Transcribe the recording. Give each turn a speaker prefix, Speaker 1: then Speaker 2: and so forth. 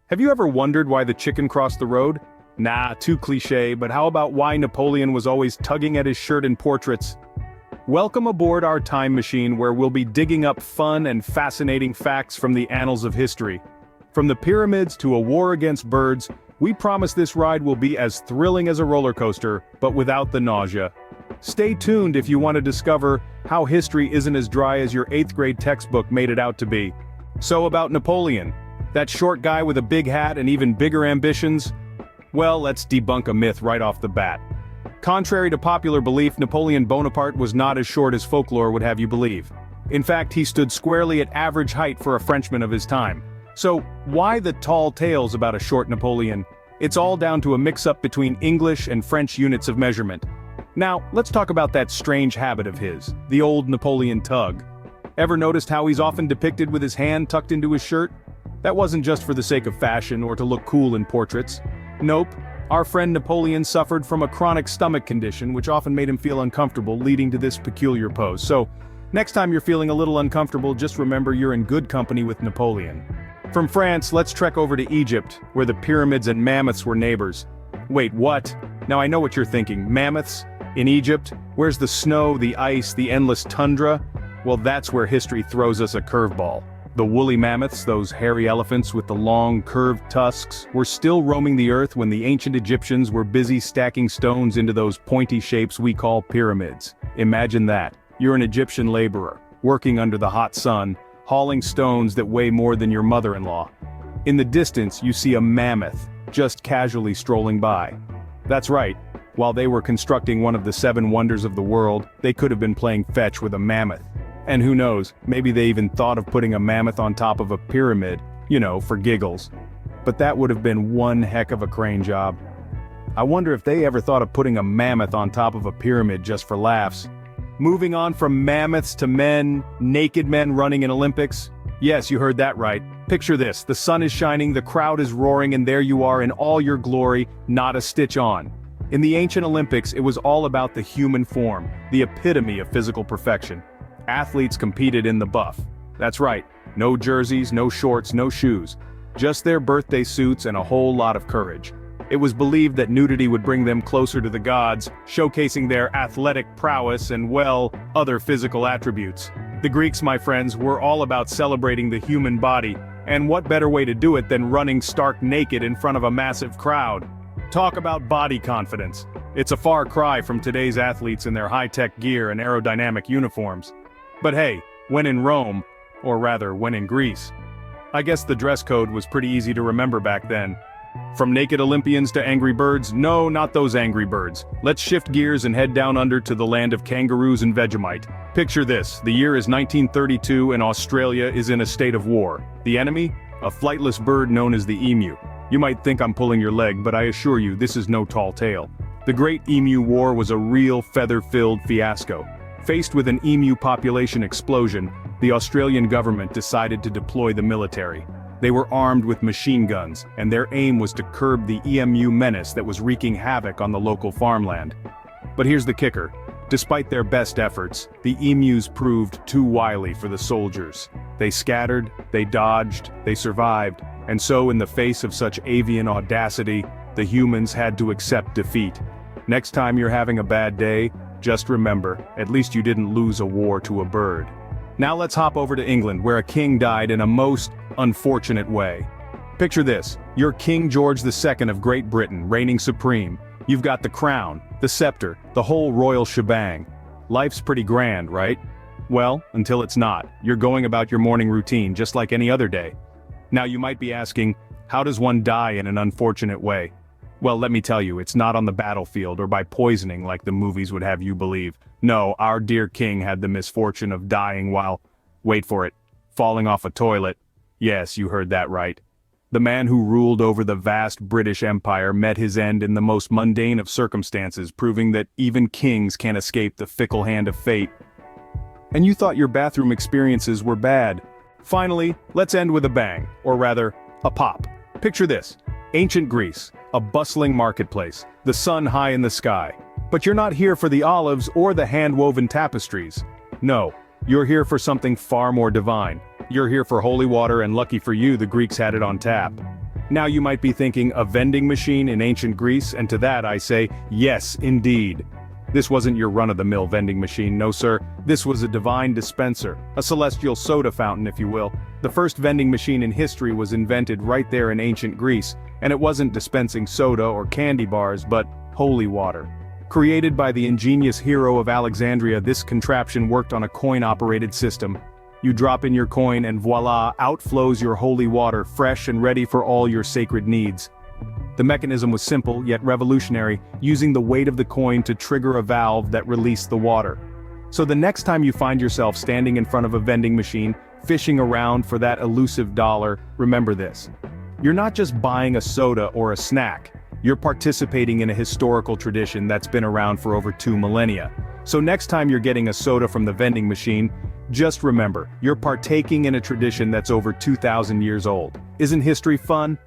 Speaker 1: Have you ever wondered why the chicken crossed the road? Nah, too cliché, but how about why Napoleon was always tugging at his shirt in portraits? Welcome aboard our time machine where we'll be digging up fun and fascinating facts from the annals of history. From the pyramids to a war against birds, we promise this ride will be as thrilling as a roller coaster, but without the nausea. Stay tuned if you want to discover how history isn't as dry as your 8th grade textbook made it out to be. So about Napoleon, that short guy with a big hat and even bigger ambitions? Well, let's debunk a myth right off the bat. Contrary to popular belief, Napoleon Bonaparte was not as short as folklore would have you believe. In fact, he stood squarely at average height for a Frenchman of his time. So, why the tall tales about a short Napoleon? It's all down to a mix-up between English and French units of measurement. Now, let's talk about that strange habit of his, the old Napoleon Tug. Ever noticed how he's often depicted with his hand tucked into his shirt? That wasn't just for the sake of fashion or to look cool in portraits. Nope, our friend Napoleon suffered from a chronic stomach condition which often made him feel uncomfortable, leading to this peculiar pose. So, next time you're feeling a little uncomfortable, just remember you're in good company with Napoleon. From France, let's trek over to Egypt, where the pyramids and mammoths were neighbors. Wait, what? Now I know what you're thinking, mammoths? In Egypt? Where's the snow, the ice, the endless tundra? Well, that's where history throws us a curveball. The woolly mammoths, those hairy elephants with the long, curved tusks, were still roaming the earth when the ancient Egyptians were busy stacking stones into those pointy shapes we call pyramids. Imagine that. You're an Egyptian laborer, working under the hot sun, hauling stones that weigh more than your mother-in-law. In the distance, you see a mammoth, just casually strolling by. That's right. While they were constructing one of the 7 wonders of the world, they could have been playing fetch with a mammoth. And who knows, maybe they even thought of putting a mammoth on top of a pyramid, for giggles. But that would have been one heck of a crane job. I wonder if they ever thought of putting a mammoth on top of a pyramid just for laughs. Moving on from mammoths to men, naked men running in Olympics. Yes, you heard that right. Picture this, the sun is shining, the crowd is roaring, and there you are in all your glory, not a stitch on. In the ancient Olympics, it was all about the human form, the epitome of physical perfection. Athletes competed in the buff. That's right, no jerseys, no shorts, no shoes. Just their birthday suits and a whole lot of courage. It was believed that nudity would bring them closer to the gods, showcasing their athletic prowess and, well, other physical attributes. The Greeks, my friends, were all about celebrating the human body, and what better way to do it than running stark naked in front of a massive crowd? Talk about body confidence. It's a far cry from today's athletes in their high-tech gear and aerodynamic uniforms. But hey, when in Rome, or rather, when in Greece, I guess the dress code was pretty easy to remember back then. From naked Olympians to angry birds? No, not those angry birds. Let's shift gears and head down under to the land of kangaroos and Vegemite. Picture this, the year is 1932 and Australia is in a state of war. The enemy? A flightless bird known as the emu. You might think I'm pulling your leg, but I assure you this is no tall tale. The Great Emu War was a real feather-filled fiasco. Faced with an emu population explosion, the Australian government decided to deploy the military. They were armed with machine guns, and their aim was to curb the emu menace that was wreaking havoc on the local farmland. But here's the kicker. Despite their best efforts, the emus proved too wily for the soldiers. They scattered, they dodged, they survived, and so in the face of such avian audacity, the humans had to accept defeat. Next time you're having a bad day, just remember, at least you didn't lose a war to a bird. Now let's hop over to England, where a king died in a most unfortunate way. Picture this, you're King George II of Great Britain, reigning supreme. You've got the crown, the scepter, the whole royal shebang. Life's pretty grand, right? Well, until it's not. You're going about your morning routine just like any other day. Now you might be asking, how does one die in an unfortunate way? Well, let me tell you, it's not on the battlefield or by poisoning like the movies would have you believe. No, our dear king had the misfortune of dying while, wait for it, falling off a toilet. Yes, you heard that right. The man who ruled over the vast British Empire met his end in the most mundane of circumstances, proving that even kings can't escape the fickle hand of fate. And you thought your bathroom experiences were bad. Finally, let's end with a bang, or rather, a pop. Picture this. Ancient Greece, a bustling marketplace, the sun high in the sky. But you're not here for the olives or the hand-woven tapestries. No, you're here for something far more divine. You're here for holy water, and lucky for you, the Greeks had it on tap. Now you might be thinking, a vending machine in ancient Greece, and to that I say, yes, indeed. This wasn't your run-of-the-mill vending machine, no sir. This was a divine dispenser, a celestial soda fountain if you will. The first vending machine in history was invented right there in ancient Greece, and it wasn't dispensing soda or candy bars but holy water. Created by the ingenious hero of Alexandria, this contraption worked on a coin-operated system. You drop in your coin and voila, out flows your holy water, fresh and ready for all your sacred needs. The mechanism was simple yet revolutionary, using the weight of the coin to trigger a valve that released the water. So the next time you find yourself standing in front of a vending machine, fishing around for that elusive dollar, remember this. You're not just buying a soda or a snack. You're participating in a historical tradition that's been around for over 2 millennia. So next time you're getting a soda from the vending machine, just remember, you're partaking in a tradition that's over 2,000 years old. Isn't history fun?